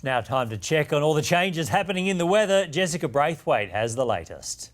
It's now time to check on all the changes happening in the weather. Jessica Braithwaite has the latest.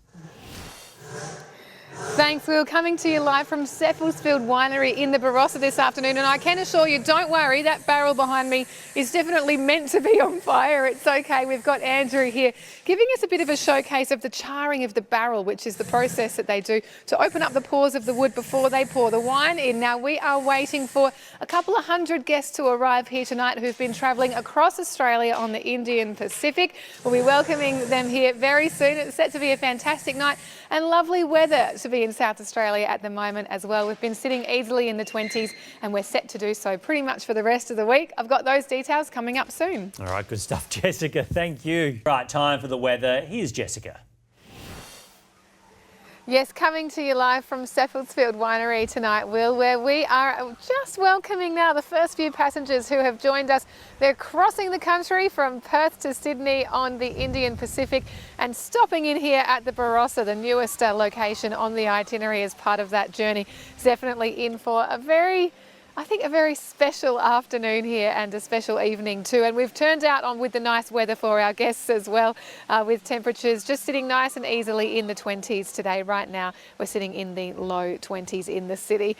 Thanks, Will. Coming to you live from Seppeltsfield Winery in the Barossa this afternoon. And I can assure you, don't worry, that barrel behind me is definitely meant to be on fire. It's okay. We've got Andrew here giving us a bit of a showcase of the charring of the barrel, which is the process that they do to open up the pores of the wood before they pour the wine in. Now, we are waiting for a couple of hundred guests to arrive here tonight who've been travelling across Australia on the Indian Pacific. We'll be welcoming them here very soon. It's set to be a fantastic night and lovely weather to be in South Australia at the moment as well. We've been sitting easily in the 20s and we're set to do so pretty much for the rest of the week. I've got those details coming up soon. All right, good stuff, Jessica. Thank you. Right, time for the weather. Here's Jessica. Yes, coming to you live from Seppeltsfield Winery tonight, Will, where we are just welcoming now the first few passengers who have joined us. They're crossing the country from Perth to Sydney on the Indian Pacific and stopping in here at the Barossa, the newest location on the itinerary as part of that journey. It's definitely in for a very special afternoon here and a special evening too. And we've turned out on with the nice weather for our guests as well, with temperatures just sitting nice and easily in the 20s today. Right now, we're sitting in the low 20s in the city.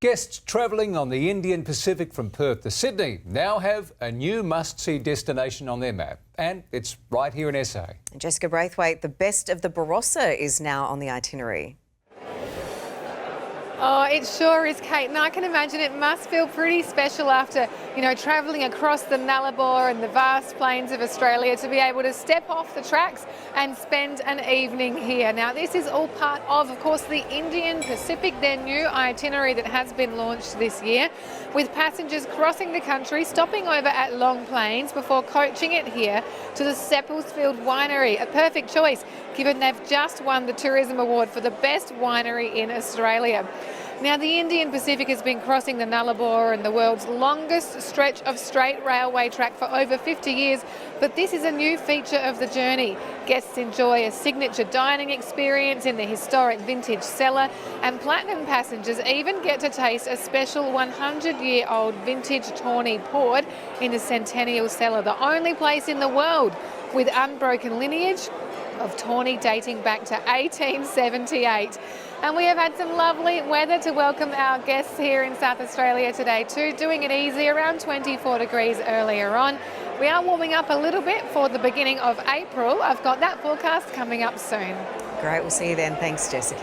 Guests travelling on the Indian Pacific from Perth to Sydney now have a new must-see destination on their map. And it's right here in SA. Jessica Braithwaite, the best of the Barossa is now on the itinerary. Oh, it sure is, Kate, and I can imagine it must feel pretty special after, travelling across the Nullarbor and the vast plains of Australia to be able to step off the tracks and spend an evening here. Now, this is all part of course, the Indian Pacific, their new itinerary that has been launched this year, with passengers crossing the country, stopping over at Long Plains before coaching it here to the Seppeltsfield Winery. A perfect choice, given they've just won the Tourism Award for the best winery in Australia. Now, the Indian Pacific has been crossing the Nullarbor and the world's longest stretch of straight railway track for over 50 years, but this is a new feature of the journey. Guests enjoy a signature dining experience in the historic vintage cellar, and platinum passengers even get to taste a special 100-year-old vintage tawny poured in a centennial cellar, the only place in the world with unbroken lineage of tawny dating back to 1878. And we have had some lovely weather to welcome our guests here in South Australia today too, doing it easy, around 24 degrees earlier on. We are warming up a little bit for the beginning of April. I've got that forecast coming up soon. Great, we'll see you then. Thanks, Jessica.